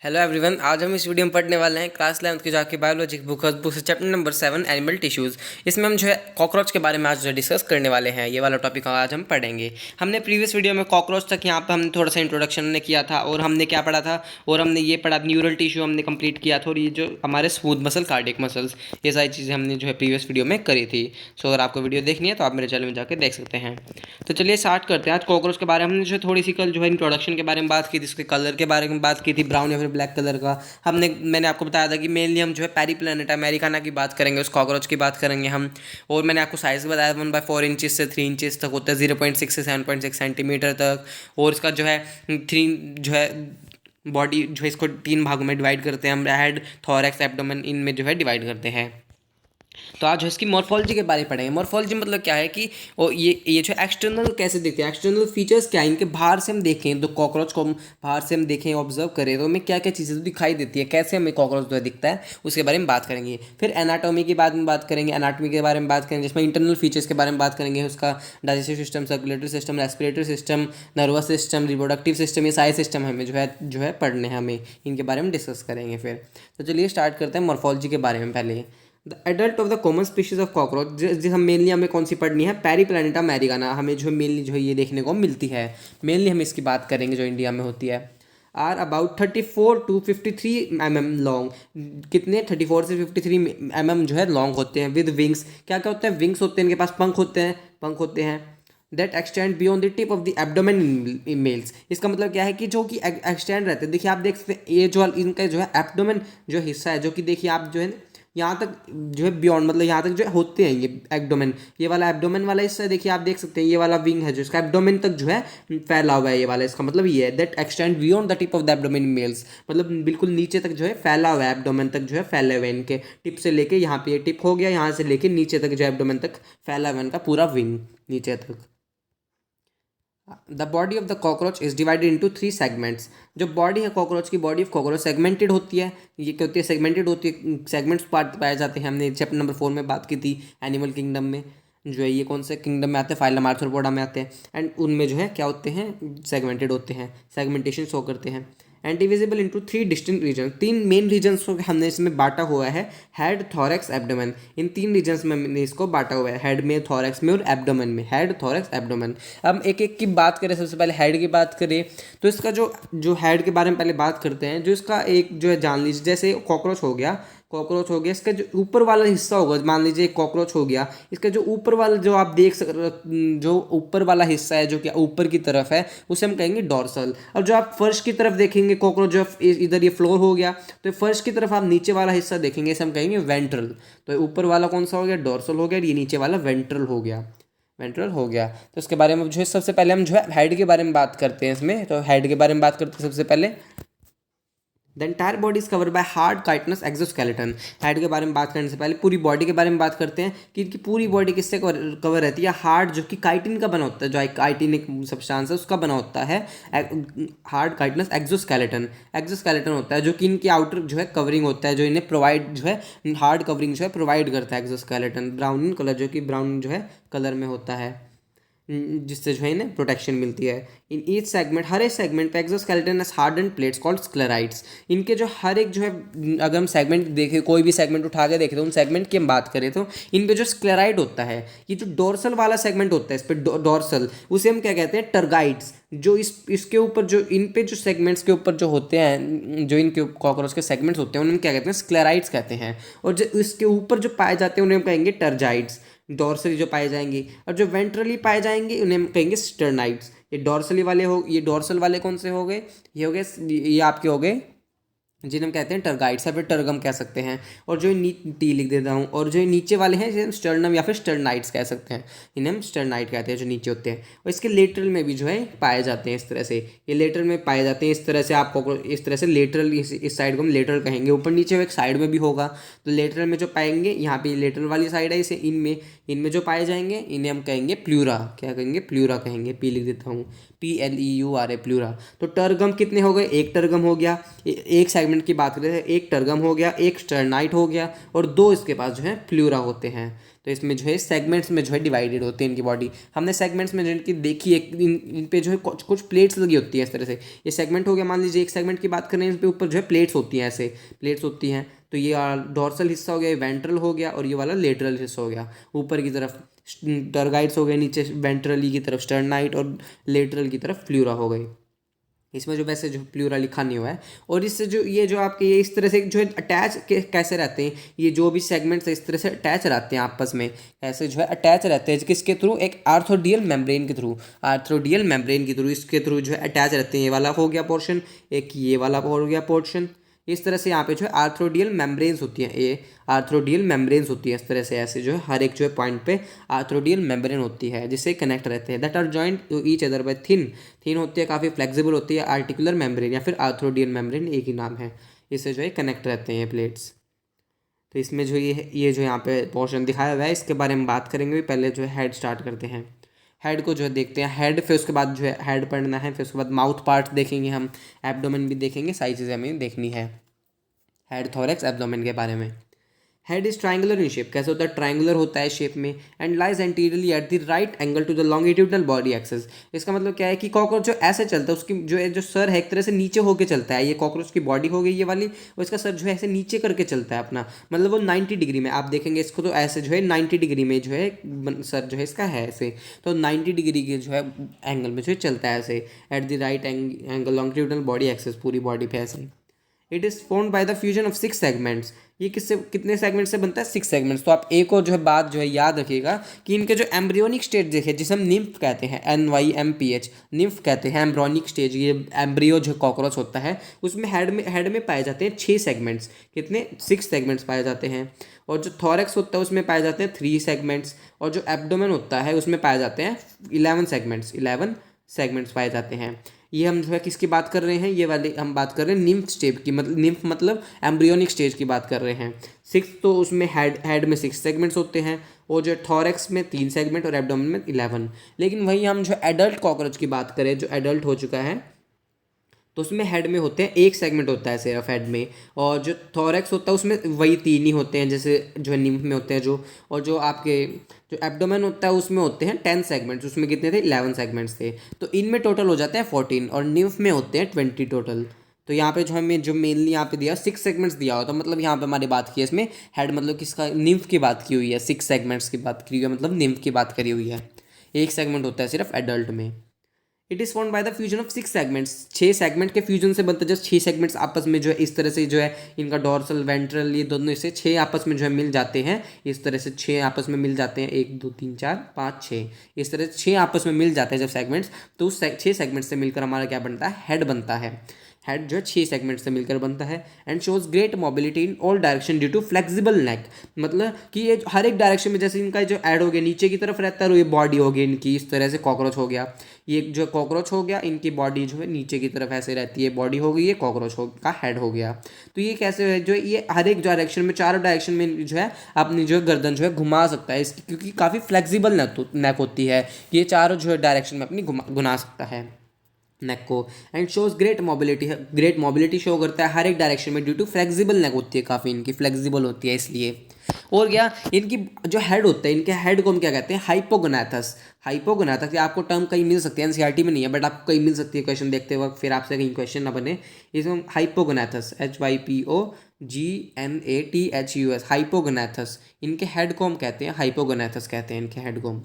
Hello everyone, आज हम इस वीडियो में पढ़ने वाले हैं क्लास 11th की जाके बायोलॉजी बुक से चैप्टर नंबर 7 एनिमल टिश्यूज़। इसमें हम जो है कॉकरोच के बारे में आज जो डिस्कस करने वाले हैं, ये वाला टॉपिक आज हम पढ़ेंगे। हमने प्रीवियस वीडियो में कॉकरोच तक यहाँ पे हमने थोड़ा सा इंट्रोडक्शन ने किया था और हमने क्या पढ़ा था, और हमने ये पढ़ा न्यूरल टिश्यू हमने कंप्लीट किया था, और ये जो हमारे स्मूथ मसल, कार्डियक मसल्स, ये सारी चीज़ें हमने जो है प्रीवियस वीडियो में करी थी। सो अगर आपको वीडियो देखनी है तो आप मेरे चैनल में जाकर देख सकते हैं। तो चलिए स्टार्ट करते हैं। आज कॉकरोच के बारे में हमने जो थोड़ी सी कल जो है इंट्रोडक्शन के बारे में बात की थी, इसके कलर के बारे में बात की थी, ब्राउन या फिर ब्लैक कलर का। मैंने आपको बताया था कि मेनली हम जो है पेरीप्लैनेटा अमेरिकाना की बात करेंगे, उस कॉकरोच की बात करेंगे हम। और मैंने आपको साइज़ बताया 1/4 इंचज़ से 3 इंचज़ तक होता है, 0.6 से 7.6 सेंटीमीटर तक। और इसका जो है 3 जो है बॉडी जो है इसको 3 भागों में डिवाइड करते हैं हम, हेड, थॉरैक्स, एब्डोमेन, इनमें जो है डिवाइड करते हैं। तो आज इसकी मॉर्फोलॉजी के बारे में पढ़ेंगे। मॉर्फोलॉजी मतलब क्या है कि ये जो एक्सटर्नल कैसे दिखते हैं, एक्सटर्नल फीचर्स क्या है इनके, बाहर से हम देखें तो कॉकरोच को बाहर से हम देखें, ऑब्जर्व करें तो हमें क्या क्या चीज़ें दिखाई देती है, कैसे हमें कॉकरोच जो दिखता है उसके बारे में बात करेंगे। फिर एनाटॉमी के बारे में बात करेंगे, एनाटॉमी के बारे में बात करेंगे जिसमें इंटरनल फीचर्स के बारे में बात करेंगे, उसका digestive system, circulatory system, respiratory system, nervous system, reproductive system, ये सारे सिस्टम हमें जो है पढ़ने हैं, हमें इनके बारे में डिस्कस करेंगे। फिर तो चलिए स्टार्ट करते हैं मॉर्फोलॉजी के बारे में। पहले the adult of the common species of cockroach, जिस हम मेनली हमें कौन सी पढ़नी है, पेरीप्लैनेटा अमेरिकाना, हमें जो मेनली जो है ये देखने को मिलती है। मेनली हम इसकी बात करेंगे जो इंडिया में होती है। Are about 34 to 53 mm long. कितने 34 से 53 mm जो है लॉन्ग होते हैं। विद विंग्स, क्या क्या होता है, विंग्स होते हैं, इनके पास पंख होते हैं that extend beyond the tip of the abdomen in males. इसका मतलब क्या है कि जो कि एक्सटेंड रहते हैं, देखिए आप देख सकते हैं ये जो इनका जो है एब्डोमेन जो हिस्सा है, जो कि देखिए आप जो है यहाँ तक जो है बियॉन्ड, मतलब यहाँ तक जो होते हैं ये एब्डोमेन, ये वाला एब्डोमेन वाला हिस्सा देखिए आप देख सकते हैं, ये वाला विंग है जो इसका एब्डोमेन तक जो है फैला हुआ है ये वाला। इसका मतलब ये है that extend beyond the tip of the abdomen males, मतलब बिल्कुल नीचे तक जो है फैला हुआ है, एब्डोमेन तक जो है फैले हुए इनके, टिप से लेके यहाँ पे ये टिप हो गया, यहाँ से लेके नीचे तक जो एब्डोमेन तक फैला हुआ इनका पूरा विंग नीचे तक। The body of the cockroach is divided into 3 segments. जो बॉडी है कॉकरोच की, बॉडी ऑफ कॉकरोच सेगमेंटेड होती है। ये क्या होती है, सेगमेंटेड होती है, सेगमेंट्स पार्ट पाए जाते हैं। हमने चैप्टर नंबर 4 में बात की थी एनिमल किंगडम में, जो है ये कौन से किंगडम में आते हैं, फाइलम आर्थ्रोपोडा में आते हैं। एंड उनमें जो है क्या होते हैं, सेगमेंटेड होते हैं, सेगमेंटेशन शो करते हैं। And divisible into 3 distinct region, 3 main regions को हमने इसमें बांटा हुआ है, हेड, थॉरैक्स, एब्डोमेन। इन 3 रीजन्स में हमने इसको बांटा हुआ है, हेड में, थॉरैक्स में और एब्डोमेन में। Head, thorax, abdomen. अब एक एक की बात करें, सबसे पहले हेड की बात करें तो इसका जो हेड के बारे में पहले बात करते हैं। जो इसका एक जो है जान लीजिए, जैसे कॉकरोच हो गया, इसका जो ऊपर वाला हिस्सा होगा, मान लीजिए एक कॉकरोच हो गया, इसका जो ऊपर वाला जो आप देख जो ऊपर वाला हिस्सा है जो कि ऊपर की तरफ है, उसे हम कहेंगे डॉर्सल। अब जो आप फर्श की तरफ देखेंगे, कॉकरोच जो इधर ये फ्लोर हो गया, तो फर्श की तरफ आप नीचे वाला हिस्सा देखेंगे, इसे हम कहेंगे वेंट्रल। तो ऊपर वाला कौन सा हो गया, डॉर्सल हो गया, ये नीचे वाला वेंट्रल हो गया। तो इसके बारे में जो है सबसे पहले हम जो है हेड के बारे में बात करते हैं इसमें। तो हेड के बारे में बात करते हैं सबसे पहले। The entire body is cover by hard chitinous exoskeleton. Head के बारे में बात करने से पहले पूरी बॉडी के बारे में बात करते हैं कि इनकी पूरी बॉडी किससे कवर रहती है, हार्ड, जो कि काइटिन का बना होता है, जो काइटिन एक सब्सटेंस है उसका बना होता है, हार्ड काइटनस एक्सोस्केलेटन होता है, जो कि इनकी आउटर जो है कवरिंग होता है, जो इन्हें प्रोवाइड जो है हार्ड कवरिंग जो है प्रोवाइड करता है एक्सोस्केलेटन, ब्राउन कलर, जो कि ब्राउन जो है कलर में होता है, जिससे जो है इन्हें प्रोटेक्शन मिलती है। इन ईच सेगमेंट, हर एक सेगमेंट पे exoskeleton as hardened plates called sclerites. इनके जो हर एक जो है, अगर हम सेगमेंट देखें, कोई भी सेगमेंट उठा के देखें तो उन सेगमेंट की हम बात करें तो इन पे जो स्क्लेराइड होता है, ये जो डोर्सल वाला सेगमेंट होता है, इस पे डोर्सल, उसे हम क्या कहते हैं, टर्गाइड्स। जो इसके ऊपर जो इन पे जो सेगमेंट्स के ऊपर जो होते हैं, जो इनके कॉकरोच के सेगमेंट्स होते हैं, उन्हें क्या कहते हैं, स्क्लेराइड्स कहते हैं। और जो इसके ऊपर जो पाए जाते हैं उन्हें हम कहेंगे टर्जाइड्स, डॉर्सली जो पाए जाएंगे। और जो वेंट्रली पाए जाएंगे उन्हें हम कहेंगे स्टर्नाइड्स। ये डॉर्सली वाले ये डॉर्सल वाले कौन से हो गए, ये हो गए, ये आपके हो गए जिन्हें हम कहते हैं टर्गाइड्स या फिर टर्गम कह सकते हैं। और जो टी लिख देता हूँ, और जो नीचे वाले हैं जिन्हें हम स्टर्नम या फिर स्टर्नाइड्स कह सकते हैं, इन्हें हम स्टर्नाइड कहते हैं, जो नीचे होते हैं। और इसके लेटरल में भी जो है पाए जाते हैं, इस तरह से ये लेटरल में पाए जाते हैं, इस तरह से आपको इस तरह से लेटरल, इस साइड को हम लेटरल कहेंगे, ऊपर नीचे एक साइड में भी होगा। तो लेटरल में जो पाएंगे, यहाँ पे लेटरल वाली साइड है, इसे इनमें जो पाए जाएंगे इन्हें हम कहेंगे प्लूरा, क्या कहेंगे, प्लूरा कहेंगे, पी लिख देता हूँ, TLEURA प्लूरा। तो टर्गम कितने हो गए, एक टर्गम हो गया, एक सेगमेंट की बात करें तो एक टर्गम हो गया, एक स्टर्नाइट हो गया, और दो इसके पास जो है प्लूरा होते हैं। तो इसमें जो है सेगमेंट्स में जो है डिवाइडेड होते हैं इनकी बॉडी। हमने सेगमेंट्स में जिनकी देखी एक इन पे जो है कुछ कुछ प्लेट्स लगी होती हैं इस तरह से। ये सेगमेंट हो गया, मान लीजिए एक सेगमेंट की बात करें, इन पे ऊपर जो है प्लेट्स होती हैं, ऐसे प्लेट्स होती हैं। तो ये डोर्सल हिस्सा हो गया, ये वेंट्रल हो गया, और ये वाला लेटरल हिस्सा हो गया। ऊपर की तरफ टर्गाइट्स हो गए, नीचे वेंट्रली की तरफ स्टर्नाइट, और लेटरल की तरफ प्लूरा हो गई। इसमें जो वैसे जो प्लूरा लिखा नहीं हुआ है। और इससे जो ये जो आपके ये इस तरह से जो है अटैच कैसे रहते हैं, ये जो भी सेगमेंट्स है इस तरह से अटैच रहते हैं आपस में, ऐसे जो है अटैच रहते हैं किसके थ्रू, एक आर्थोडियल मेम्ब्रेन के थ्रू, आर्थोडियल मेम्ब्रेन के थ्रू, इसके थ्रू जो है अटैच रहते हैं। ये वाला हो गया पोर्शन, एक ये वाला हो गया पोर्शन। इस तरह से यहाँ पे जो है आर्थ्रोडियल मेम्ब्रेन्स होती हैं, ये आर्थ्रोडियल मेम्ब्रेन्स होती है इस तरह से, ऐसे जो है हर एक जो है पॉइंट पे आर्थ्रोडियल मेम्ब्रेन होती है जिससे कनेक्ट रहते हैं। That are joint to each other by thin, thin होती है, काफ़ी फ्लेक्सिबल होती है, आर्टिकुलर मेम्ब्रेन या फिर आर्थ्रोडियल मेम्ब्रेन एक ही नाम है। इससे जो है कनेक्ट रहते हैं ये प्लेट्स। तो इसमें जो ये जो यहाँ पे पोर्शन दिखाया हुआ है इसके बारे में बात करेंगे। पहले जो है हेड स्टार्ट करते हैं। हेड को जो है देखते हैं, हेड, फिर उसके बाद जो है हेड पढ़ना है, फिर उसके बाद माउथ पार्ट देखेंगे हम, एब्डोमेन भी देखेंगे, सारी चीज़ें हमें देखनी है हेड, थोरैक्स, एब्डोमेन के बारे में। Head is triangular in shape, कैसे होता है, ट्राइंगुलर होता है शेप में, and lies anteriorly at the right angle to the longitudinal body axis. इसका मतलब क्या है कि कॉकरोच जो ऐसे चलता है, उसकी जो है जो सर है एक तरह से नीचे होकर चलता है। ये कॉकरोच की बॉडी हो गई ये वाली, और इसका सर जो है ऐसे नीचे करके चलता है अपना, मतलब वो 90 डिग्री में, आप देखेंगे इसको तो ऐसे जो है 90 डिग्री में जो है सर जो है इसका है ऐसे, तो 90 डिग्री के जो है एंगल में जो है चलता है ऐसे, at the right angle longitudinal body axis, पूरी बॉडी पे ऐसे। It is formed by the fusion of 6 segments. ये किससे, कितने सेगमेंट से बनता है, 6 सेगमेंट्स। तो आप एक और जो है बात जो है याद रखिएगा कि इनके जो एम्ब्रियोनिक स्टेज देखे, जिसे हम निम्फ कहते हैं, NYMPH, निम्फ कहते हैं एम्ब्रियोनिक स्टेज। ये एम्ब्रियो जो कॉकरोच होता है उसमें हेड में पाए जाते हैं 6 सेगमेंट्स, कितने, 6 सेगमेंट्स पाए जाते हैं। और जो थॉरैक्स होता है उसमें पाए जाते हैं 3 सेगमेंट्स, और जो एब्डोमेन होता है उसमें पाए जाते हैं 11 सेगमेंट्स, 11 सेगमेंट्स पाए जाते हैं। ये हम जो है किसकी बात कर रहे हैं, ये वाले हम बात कर रहे हैं निम्फ स्टेज की, मतलब निम्फ मतलब एम्ब्रियोनिक स्टेज की बात कर रहे हैं। 6, तो उसमें हेड में 6 सेगमेंट्स होते हैं, और जो थॉरैक्स में 3 सेगमेंट, और एब्डोमेन में 11। लेकिन वहीं हम जो एडल्ट कॉकरोच की बात करें, जो एडल्ट हो चुका है, तो उसमें हेड में होते हैं 1 सेगमेंट होता है सिर्फ हेड में, और जो थॉरैक्स होता है उसमें वही 3 ही होते हैं जैसे जो है निम्फ में होते हैं जो। और जो आपके जो एब्डोमेन होता है उसमें होते हैं 10 सेगमेंट्स, उसमें कितने थे, 11 सेगमेंट्स थे। तो इनमें टोटल हो जाते हैं 14, और निम्फ में होते हैं 20 टोटल। तो यहाँ पे जो हमें जो मेनली यहाँ पे दिया 6 सेगमेंट्स दिया हुआ, तो मतलब यहाँ पे हमारी बात की है इसमें हेड मतलब किसका, निम्फ की बात की हुई है, 6 सेगमेंट्स की बात की हुई है, मतलब निम्फ की बात करी हुई है। 1 सेगमेंट होता है सिर्फ एडल्ट में। It is formed by the fusion of 6 segments, 6 segment के फ्यूजन से बनता है। जस्ट 6 सेगमेंट्स आपस में जो है इस तरह से जो है इनका डोर्सल वेंट्रल ये दोनों इससे 6 आपस में जो है मिल जाते हैं, इस तरह से 6 आपस में मिल जाते हैं, 1 2 3 4 5 6, इस तरह से 6 आपस में मिल जाते हैं जब सेगमेंट्स। तो उस 6 सेगमेंट से मिलकर हमारा क्या बनता है, हेड बनता है। हेड जो है 6 सेगमेंट से मिलकर बनता है, and shows great mobility in all direction due to flexible neck. मतलब कि ये हर एक डायरेक्शन में, जैसे इनका जो ऐड हो गया नीचे की तरफ रहता है, और ये बॉडी हो गई इनकी इस तरह से, कॉकरोच हो गया, ये जो कॉकरोच हो गया इनकी बॉडी जो है नीचे की तरफ ऐसे रहती है, बॉडी हो गई, ये कॉकरोच का हेड हो गया। तो ये कैसे है, जो ये हर एक डायरेक्शन में, चारों डायरेक्शन में जो है अपनी जो गर्दन जो है घुमा सकता है इसकी, क्योंकि काफ़ी फ्लेक्सिबल नेक होती है, ये चारों जो है डायरेक्शन में अपनी घुमा सकता है नेक को। And shows great mobility, great mobility show करता है हर एक डायरेक्शन में ड्यू टू फ्लेक्सिबल नेक होती है, काफ़ी इनकी फ्लेक्सिबल होती है इसलिए। और क्या, इनकी जो हेड होता है, इनके हेड को हम क्या कहते हैं, हाइपोगोनाथस। हाइपोगोनाथस, आपको टर्म कहीं मिल सकती है, एनसीईआरटी में नहीं है बट आपको कहीं मिल सकती है क्वेश्चन देखते वक्त, फिर आपसे कहीं क्वेश्चन ना बने। इसमें हाइपोगोनाथस, HYPOGNATHUS, हाइपोगोनाथस, इनके हेड को हम कहते हैं हाइपोगोनाथस कहते हैं, इनके हेड को हम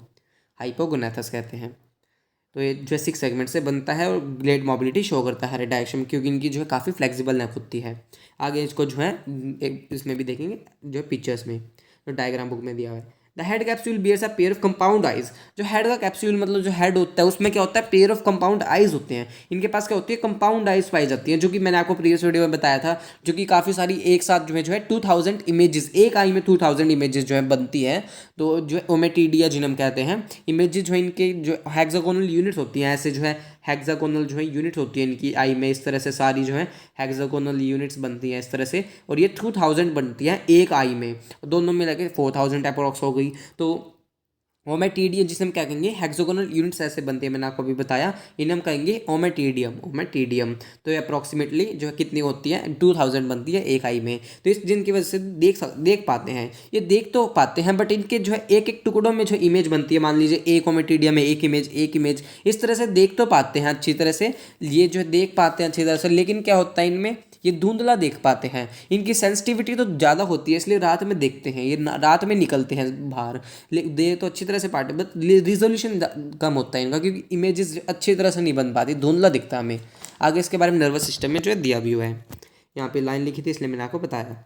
हाइपोगोनाथस कहते हैं। तो ये जो है 6 सेगमेंट से बनता है, और ग्रेट मोबिलिटी शो करता है हर डायरेक्शन में, क्योंकि इनकी जो है काफ़ी फ्लेक्सिबल नेक होती है। आगे इसको जो है इसमें भी देखेंगे जो है पिक्चर्स में, जो डायग्राम बुक में दिया हुआ है। The head capsule bears a pair of compound eyes. जो हेड का कैप्सूल मतलब जो हेड होता है उसमें क्या होता है, पेयर ऑफ कंपाउंड आइज होते हैं। इनके पास क्या होती है, कंपाउंड आइज पाई जाती हैं, जो कि मैंने आपको प्रीवियस वीडियो में बताया था, जो कि काफ़ी सारी एक साथ जो है 2000 इमेजेस, एक आई में 2000 इमेजेस जो है बनती है। तो जो है ओमेटिडिया जिन्हें हम कहते हैं, इमेजेस जो है इनके जो हेक्सागोनल यूनिट्स होती हैं, ऐसे जो है हेक्सागोनल जो है यूनिट्स होती है इनकी आई में, इस तरह से सारी जो है हेक्सागोनल यूनिट्स बनती हैं इस तरह से, और ये 2000 बनती है एक आई में, दोनों में लगे 4000 अप्रोक्स हो गई। तो ओमेटीडियम जिसे हम क्या कहेंगे, हेक्सागोनल यूनिट्स ऐसे बनते हैं, मैंने आपको अभी बताया, इन्हें हम कहेंगे ओमेटीडियम। तो ये अप्रॉक्सीमेटली जो है कितनी होती है, 2000 बनती है एक आई में। तो इस जिनकी वजह से देख पाते हैं, ये देख तो पाते हैं, बट इनके जो है एक एक टुकड़ों में जो इमेज बनती है, मान लीजिए एक ओमेटीडियम में एक इमेज इस तरह से देख तो पाते हैं अच्छी तरह से, ये जो है देख पाते हैं अच्छी तरह से, लेकिन क्या होता है इनमें, ये धुंधला देख पाते हैं, इनकी सेंसिटिविटी तो ज़्यादा होती है, इसलिए रात में देखते हैं, ये रात में निकलते हैं बाहर, दे तो अच्छी तरह से पाते, बट रिजोल्यूशन कम होता है इनका, क्योंकि इमेजेस अच्छी तरह से नहीं बन पाती, धुंधला दिखता है हमें। आगे इसके बारे में नर्वस सिस्टम में जो है दिया भी हुआ है, यहाँ पे लाइन लिखी थी इसलिए मैंने आपको बताया।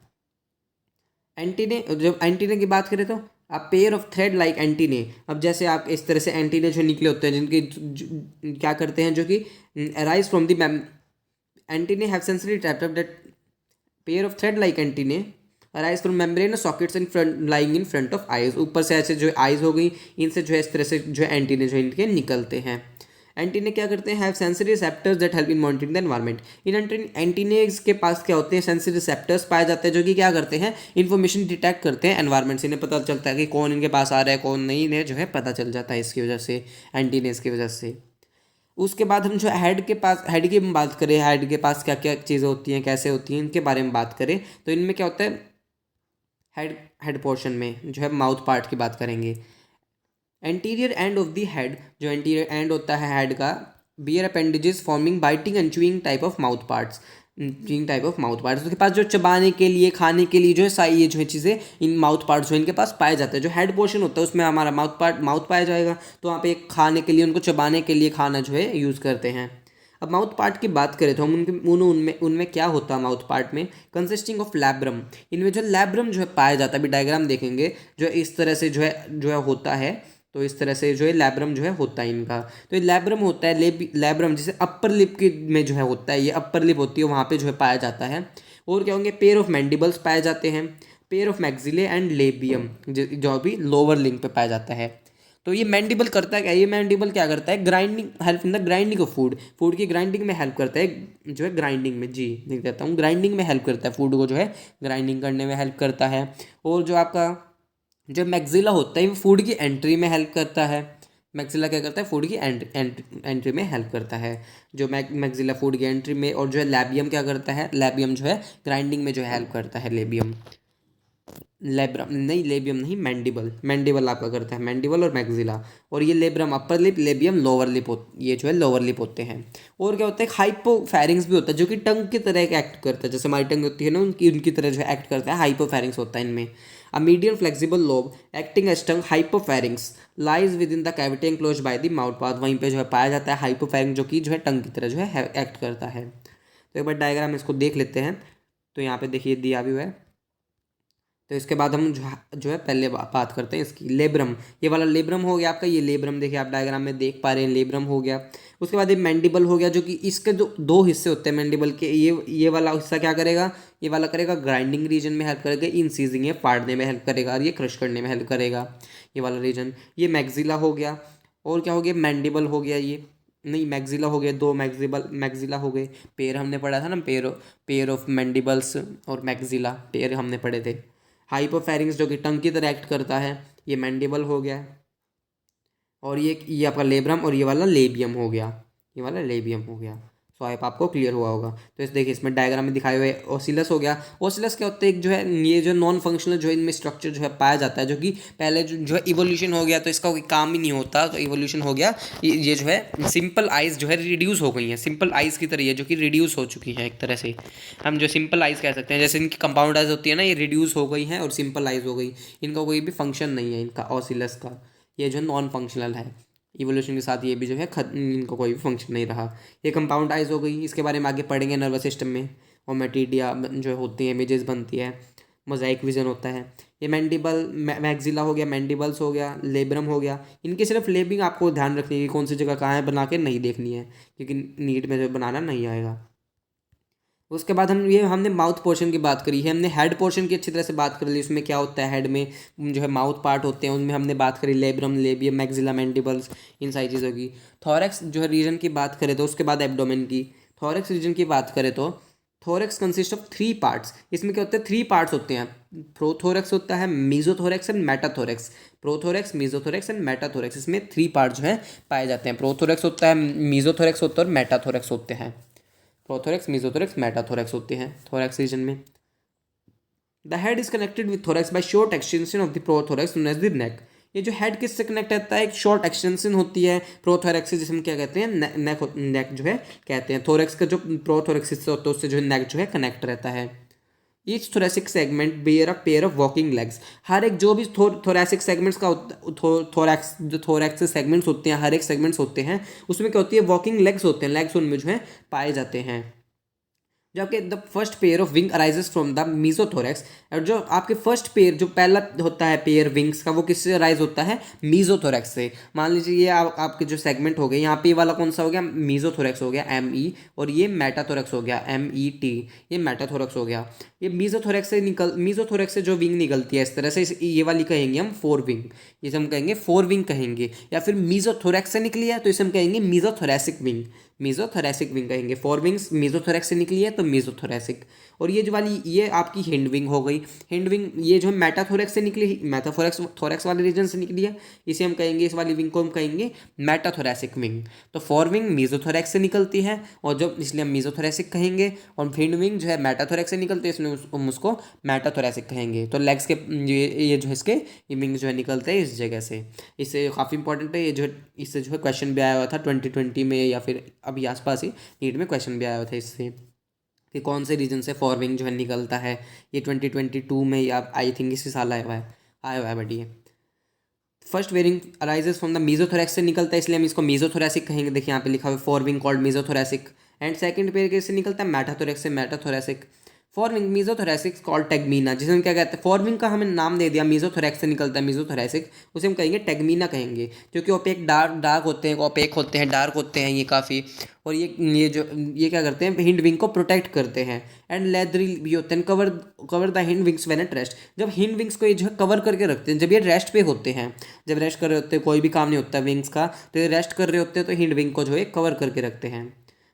एंटीने, जब एंटीने की बात करें तो आप pair of thread like antennae, अब जैसे आप इस तरह से एंटीने जो निकले होते हैं, जिनके क्या करते हैं, जो कि arise from the antennae have sensory receptors that pair of thread like antennae arise from membrane sockets in front lying in front of eyes। ऊपर से ऐसे जो आइज हो गई, इनसे जो है इस तरह से जो एंटीने जो इनके निकलते हैं। एंटीने क्या करते हैं, have sensory receptors that help in monitoring the environment. इन एंटीनेस के पास क्या होते हैं, सेंसरी रिसेप्टर्स पाए जाते हैं, जो कि क्या करते हैं, इन्फॉर्मेशन डिटेक्ट करते हैं एनवायरनमेंट से, इन्हें पता चलता है कि कौन इनके पास आ रहा है कौन नहीं, इन्हें जो है पता चल जाता है इसकी वजह से, एंटीनेस की वजह से। उसके बाद हम जो हेड के पास, हेड की बात करें, हेड के पास क्या क्या चीज़ें होती हैं, कैसे होती हैं, इनके बारे में बात करें तो इनमें क्या होता है, हेड हेड पोर्शन में जो है माउथ पार्ट की बात करेंगे। Anterior end of the head, जो एंटीरियर एंड होता है हेड का, bear appendages forming biting and chewing type of mouth parts, chewing type of mouth parts. उसके पास जो चबाने के लिए, खाने के लिए जो है सारी ये जो है चीज़ें, इन माउथ पार्ट्स जो इनके पास पाए जाते हैं। जो हेड पोर्शन होता है उसमें हमारा माउथ पाया जाएगा, तो वहाँ पे खाने के लिए, उनको चबाने के लिए खाना जो है यूज़ करते हैं। अब माउथ पार्ट की बात करें तो हम उनमें क्या होता है माउथ पार्ट में, कंसिस्टिंग ऑफ लैब्रम, इनमें जो लैब्रम जो है पाया जाता है, अभी डायग्राम देखेंगे, जो इस तरह से जो है होता है, तो इस तरह से जो है लैब्रम जो है होता है इनका। तो ये लैब्रम होता है, लैब्रम जैसे अपर लिप के में जो है होता है, ये अपर लिप होती है वहाँ पे जो है पाया जाता है। और क्या होंगे, पेयर ऑफ मैंडिबल्स पाए जाते हैं, pair of maxillae and labium जो भी लोअर लिंग पे पाया जाता है। तो ये मैंडिबल करता है क्या, ये मैंडिबल क्या करता है, grinding, help in the grinding of food, food की ग्राइंडिंग में हेल्प करता है, जो है ग्राइंडिंग में, जी लिख देता हूँ, ग्राइंडिंग में हेल्प करता है, फूड को जो है ग्राइंडिंग करने में हेल्प करता है। और जो आपका जो मैक्सिला होता है वो फूड की एंट्री में हेल्प करता है, मैक्सिला क्या करता है, फूड की एंट्री में हेल्प करता है, जो मैक्सिला फूड की एंट्री में। और जो है लैबियम क्या करता है, लैबियम जो है ग्राइंडिंग में जो है हेल्प करता है, लेबियम, लेब्रम नहीं, लेबियम नहीं, मैंडिबल, मैंडिबल आपका करता है, मैंडिबल और मैक्सिला। और ये labrum upper lip, labium lower lip, ये जो है लोअर लिप होते हैं। और क्या होता है, हाइपोफेरिंग्स भी होता है, जो कि टंग की तरह एक्ट करता है, जैसे हमारी टंग होती है ना, उनकी तरह जो है एक्ट करता है, हाइपोफेरिंग्स होता है इनमें। A medium flexible lobe acting as tongue hypopharynx lies within the cavity enclose by the mouth part, वहीं पे जो है पाया जाता है हाइपोफेरिंग, जो कि जो है टंग की तरह जो है एक्ट करता है। तो एक बार डायग्राम इसको देख लेते हैं, तो यहाँ पे देखिए दिया भी हुआ है। तो इसके बाद हम जो है पहले बात करते हैं इसकी, लेब्रम, ये वाला लेब्रम हो गया आपका, ये लेब्रम देखिए आप डायग्राम में देख पा रहे हैं, लेब्रम हो गया। उसके बाद ये मैंडिबल हो गया, जो कि इसके दो हिस्से होते हैं मैंडिबल के, ये वाला हिस्सा क्या करेगा, ये वाला करेगा ग्राइंडिंग रीजन में हेल्प करेगा, इंसीजिंग, ये फाड़ने में हेल्प करेगा, और ये क्रश करने में हेल्प करेगा, ये वाला रीजन। ये मैक्सिला हो गया, और क्या हो गया, मैंडिबल हो गया, ये नहीं मैक्सिला हो गया, दो मैक्सिला हो गए, पेयर हमने पढ़ा था ना, पेयर ऑफ मैंडिबल्स और मैक्सिला, पेयर हमने पढ़े थे। हाइपोफेरिंग्स जो कि टंग की तरह एक्ट करता है, ये मैंडिबल हो गया। और ये आपका लेब्रम, और ये वाला लेबियम हो गया, ये वाला लेबियम हो गया। सो आई आपको क्लियर हुआ होगा। तो इस देखिए इसमें डायग्राम में दिखाए हुए ओसिलस हो गया। ओसिलस क्या होता है, एक जो है ये जो नॉन फंक्शनल जो इनमें स्ट्रक्चर जो है पाया जाता है, जो कि पहले जो है इवोल्यूशन हो गया तो इसका कोई काम ही नहीं होता, तो इवोल्यूशन हो गया, ये जो है सिंपल आइज़ जो है रिड्यूस हो गई हैं, सिंपल आइज़ की तरह है, जो कि रिड्यूस हो चुकी है एक तरह से, हम जो सिंपल आइज़ कह सकते हैं, जैसे इनकी कंपाउंड आइज़ होती है ना, ये रिड्यूस हो गई हैं और सिंपल आइज़ हो गई, इनका कोई भी फंक्शन नहीं है इनका ओसिलस का, ये जो नॉन फंक्शनल है। इवोल्यूशन के साथ ये भी जो है इनका कोई भी फंक्शन नहीं रहा। ये कंपाउंड आइज हो गई, इसके बारे में आगे पढ़ेंगे नर्वस सिस्टम में। ओमेटिडिया जो होती है, इमेजेस बनती है, मोजाइक विजन होता है। ये मैंडिबल, मैक्सिला हो गया, मैंडिबल्स हो गया, लेब्रम हो गया। इनकी सिर्फ लेबिंग आपको ध्यान रखनी है, कौन सी जगह कहाँ है बना के नहीं देखनी है, क्योंकि नीट में जो बनाना नहीं आएगा। उसके बाद हमने माउथ पोर्शन की बात करी है, हमने हेड पोर्शन की अच्छी तरह से बात कर ली, उसमें क्या होता है, हेड में जो है माउथ पार्ट होते हैं, उनमें हमने बात करी, लेब्रम, लेबियम, मैक्सिला, मैंडिबल्स, इन सारी चीज़ों की। थॉरैक्स जो है रीजन की बात करें तो उसके बाद एब्डोमेन की। थॉरैक्स रीजन की बात करें तो थोरेक्स कंसिस्ट ऑफ 3 पार्ट्स। इसमें क्या होते हैं, 3 पार्ट्स होते हैं। प्रोथोरेक्स होता है, mesothorax and metathorax. Prothorax, mesothorax and metathorax, इसमें 3 पार्ट जो है पाए जाते हैं। प्रोथोरेक्स होता है, मीजोथोरेक्स होता है और मेटाथोरेक्स होते हैं। प्रोथोरेक्स, मीजोथोरेक्स, मेटाथोरेक्स होते हैं थोरेक्स रीजन में। The head is connected with thorax by short extension of the prothorax known as the neck. ये जो हेड किससे कनेक्ट रहता है, एक शॉर्ट एक्सटेंशन होती है प्रोथोरेक्स से, जिसे हम क्या कहते हैं, नेक जो है कहते हैं। थोरेक्स का जो प्रोथोरेक्स हिस्सा होता है उससे जो है नेक जो है कनेक्ट रहता है। Each thoracic segment bear a pair of walking legs. हर एक जो भी थोरेसिक सेगमेंट्स का थोरैक्स, जो थोरैक्स सेगमेंट्स होते हैं, हर एक सेगमेंट्स होते हैं उसमें क्या होती है, वॉकिंग लेग्स होते हैं। लेग्स उनमें जो है पाए जाते हैं। जबकि the first pair of wing arises from the mesothorax. और जो आपके फर्स्ट पेयर, जो पहला होता है पेयर विंग्स का, वो किससे अराइज होता है, मीजोथोरेक्स से। मान लीजिए ये आपके जो सेगमेंट हो गए, यहाँ पे ये वाला कौन सा हो गया, मीजोथोरेक्स हो गया ME, और ये मेटाथोरेक्स हो गया MET, ये मेटाथोरेक्स हो गया। ये मीजोथोरेक्स से जो विंग निकलती है इस तरह से, ये वाली कहेंगे हम 4 विंग, इसे हम कहेंगे 4 विंग कहेंगे। या फिर मीजोथोरेक्स से निकली है तो इसे हम कहेंगे मीजोथोरेसिक विंग, मीजोथोरेसिक विंग कहेंगे। 4 विंग्स मीजोथोरेक्स से निकली है तो मीजोथोरेसिक। और ये जो वाली, ये आपकी हिंड विंग हो गई। हिंड विंग ये जो है मेटाथोरेक्स से निकली, मेटाथोरेक्स थोरेक्स वाले रीजन से निकली है, इसे हम कहेंगे, इस वाली विंग को हम कहेंगे मेटाथोरेसिक विंग। तो 4 विंग मीजोथोरेक्स से निकलती है, और जो इसलिए हम मीजोथोरेसिक कहेंगे। और हिंड विंग जो है मेटाथोरेक्स से निकलती है, इसलिए हम उसको मेटाथोरेसिक कहेंगे। तो लेग्स के ये जो है इसके ये विंग जो है निकलते हैं इस जगह से। इससे काफ़ी इंपॉर्टेंट है ये जो है, इससे जो है क्वेश्चन भी आया हुआ था 2020 में, या फिर अभी आसपास ही नीट में क्वेश्चन भी आया हुआ था इससे, कि कौन से रीजन से 4 विंग जो है निकलता है। ये 2022 में, या आई थिंक इसी साल आया हुआ है बट ये first wing arises from the mesothorax से निकलता है, इसलिए हम इसको मीजोथोरेसिक कहेंगे। देखिए यहाँ पे लिखा हुआ है 4 wing called mesothoracic. And second pair कैसे निकलता है, मेटाथोरेक्स से, metathoracic. 4 wing mesothoracic called tegmina, जिसे हम क्या कहते हैं, 4 विंग का हमें नाम दे दिया, मीजोथोरेक्स से निकलता है मीजोथोरेसिक, उसे हम कहेंगे टेगमीना कहेंगे। क्योंकि ओपेक डार्क होते हैं, ओपेक होते हैं, डार्क होते हैं ये काफ़ी। और ये क्या करते हैं, हिंड विंग को प्रोटेक्ट करते हैं। एंड लेदरी भी होते हैं, cover the hind wings when at rest. जब हिंड विंग्स को ये जो है कवर करके रखते हैं, जब ये रेस्ट पे होते हैं, जब रेस्ट कर रहे होते हैं, कोई भी काम नहीं होता विंग्स का, तो ये रेस्ट कर रहे होते हैं, तो हिंड विंग को जो है कवर करके रखते हैं।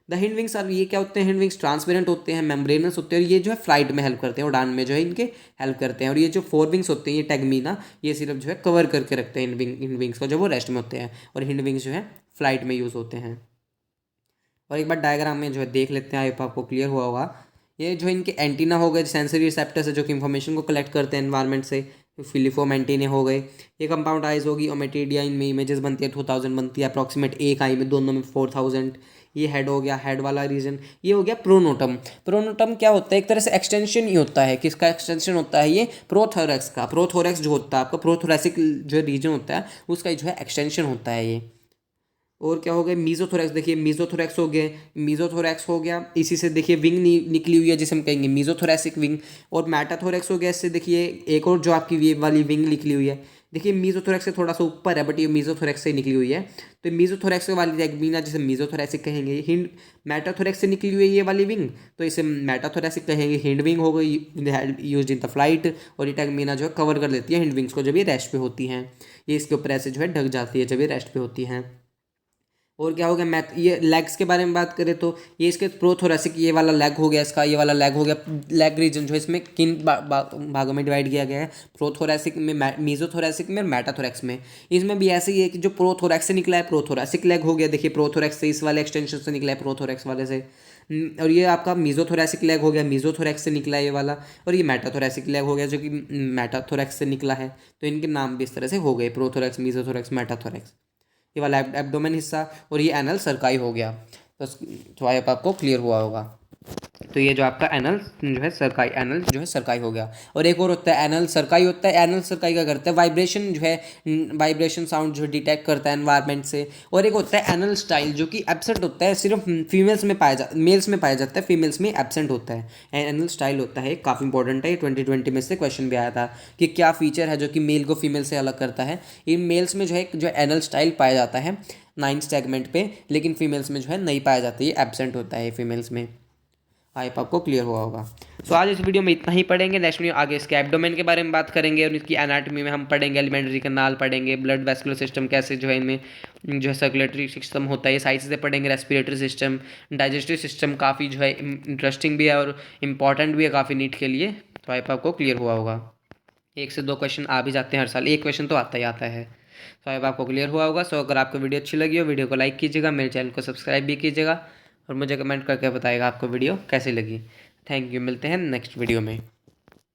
द हिंड विंग्स आर, ये क्या होते हैं, हिंड विंग्स ट्रांसपेरेंट होते हैं, मेम्ब्रेनस होते हैं, और ये जो है फ्लाइट में हेल्प करते हैं, उड़ान में जो है इनके हेल्प करते हैं। और ये जो 4 विंग्स होते हैं, ये टेगमीना, ये सिर्फ जो है कवर करके रखते हैं हिंड विंग्स को, जब वो रेस्ट में होते हैं। और हिंड विंग्स जो है फ्लाइट में यूज़ होते हैं। और एक बार डायग्राम में जो है देख लेते हैं, आई होप आपको क्लियर हुआ होगा। ये जो इनके एंटीना हो गए, सेंसरी रिसेप्टर्स है जो कि इन्फॉर्मेशन को कलेक्ट करते हैं एनवायरनमेंट से, फिलिफोम एंटीने हो गए। ये कंपाउंड आइज होगी, ओमेटिडिया, इनमें इमेजेस बनती है 2000 बनती है अप्रॉक्सीमेट, एक आई में, दोनों में 4000। ये हेड हो गया, हेड वाला रीजन। ये हो गया प्रोनोटम। प्रोनोटम क्या होता है, एक तरह से एक्सटेंशन ही होता है। किसका एक्सटेंशन होता है, ये प्रोथोरेक्स का। प्रोथोरेक्स जो होता है आपका, प्रोथोरेसिक जो रीजन होता है उसका जो है एक्सटेंशन होता है ये। और क्या हो गया, मीजोथोरेक्स। देखिए मीजोथोरेक्स हो गए, मीजोथोरेक्स हो गया, इसी से देखिए विंग निकली हुई है जिसे हम कहेंगे मीजोथोरेसिक विंग। और मेटाथोरेक्स हो गया, इससे देखिए एक और जो आपकी ये वाली विंग निकली हुई है, देखिए मीजोथोरेक्स से थोड़ा सा ऊपर है, बट ये मीजोथोरेक्स से निकली हुई है। तो मीजोथोरेक्स वाली टेगमीना जिसे मीजोथोरेसिक कहेंगे। हिंड मेटाथोरेक्स से निकली हुई है ये वाली विंग, तो इसे मेटाथोरेसिक कहेंगे। हिंड विंग हो गई, यूज इन द फ्लाइट। और ये टेगमीना जो है कवर कर लेती है हिंड विंग्स को जब ये रेस्ट पे होती हैं। ये इसके ऊपर ऐसे जो है ढक जाती है जब ये रेस्ट पे होती हैं। और क्या हो गया, मैथ, ये लेग्स के बारे में बात करें तो ये इसके प्रोथोरेसिक, ये वाला लेग हो गया इसका, ये वाला लेग हो गया। लेग रीजन जो है इसमें किन भागों में डिवाइड किया गया है, प्रोथोरेसिक में, मीजोथोरेसिक में और मेटाथोरेक्स में। इसमें भी ऐसे ही है कि जो प्रोथोरेक्स से निकला है प्रोथोरेसिक लेग हो गया। देखिए प्रोथोरेक्स से, इस वाले एक्सटेंशन से निकला है प्रोथोरेक्स वाले से। और ये आपका मीजोथोरेसिक लेग हो गया, मीजोथोरेक्स से निकला है ये वाला। और ये मेटाथोरेसिक लेग हो गया जो कि मेटाथोरेक्स से निकला है। तो इनके नाम भी इस तरह से हो गए, प्रोथोरेक्स, मीजोथोरेक्स, मेटाथोरेक्स। ये वाला एब्डोमेन हिस्सा। और ये एनल सर्काई हो गया। तो आई होप आपको क्लियर हुआ होगा। तो ये जो आपका एनल जो है सरकाई, एनल जो है सरकाई हो गया। और एक और होता है एनल सरकाई होता है। एनल सरकाई क्या करता है, वाइब्रेशन जो है, वाइब्रेशन साउंड जो डिटेक्ट करता है एनवायरनमेंट से। और एक होता है एनल स्टाइल जो कि एब्सेंट होता है, सिर्फ फीमेल्स में मेल्स में पाया जाता है, फीमेल्स में एब्सेंट होता है। एनल स्टाइल होता है, काफ़ी इंपॉर्टेंट है। 2020 में से क्वेश्चन भी आया था कि क्या फीचर है जो कि मेल को फीमेल से अलग करता है। इन मेल्स में जो है जो एनल स्टाइल पाया जाता है 9th सेगमेंट पे, लेकिन फीमेल्स में जो है नहीं पाया जाता, ये एब्सेंट होता है फीमेल्स में। आई आपको क्लियर हुआ होगा। सो आज इस वीडियो में इतना ही पढ़ेंगे। नेक्स्ट वीडियो आगे इसके एब्डोमेन के बारे में बात करेंगे और इसकी एनाटॉमी में हम पढ़ेंगे एलिमेंट्री कैनाल पढ़ेंगे, ब्लड वेस्कुलर सिस्टम कैसे जो है इनमें जो है सर्कुलेटरी सिस्टम होता है, ये सारी चीज़ें पढ़ेंगे। रेस्पिरेटरी सिस्टम, डाइजेस्टिव सिस्टम काफ़ी जो है इंटरेस्टिंग भी है और इम्पॉर्टेंट भी है काफ़ी नीट के लिए। तो आई आपको क्लियर हुआ होगा। 1 से 2 क्वेश्चन आ भी जाते हैं हर साल, एक क्वेश्चन तो आता ही आता है। तो आई आपको क्लियर हुआ होगा। सो अगर आपको वीडियो अच्छी लगी हो, वीडियो को लाइक कीजिएगा, मेरे चैनल को सब्सक्राइब भी कीजिएगा और मुझे कमेंट करके बताइएगा आपको वीडियो कैसी लगी। थैंक यू, मिलते हैं नेक्स्ट वीडियो में।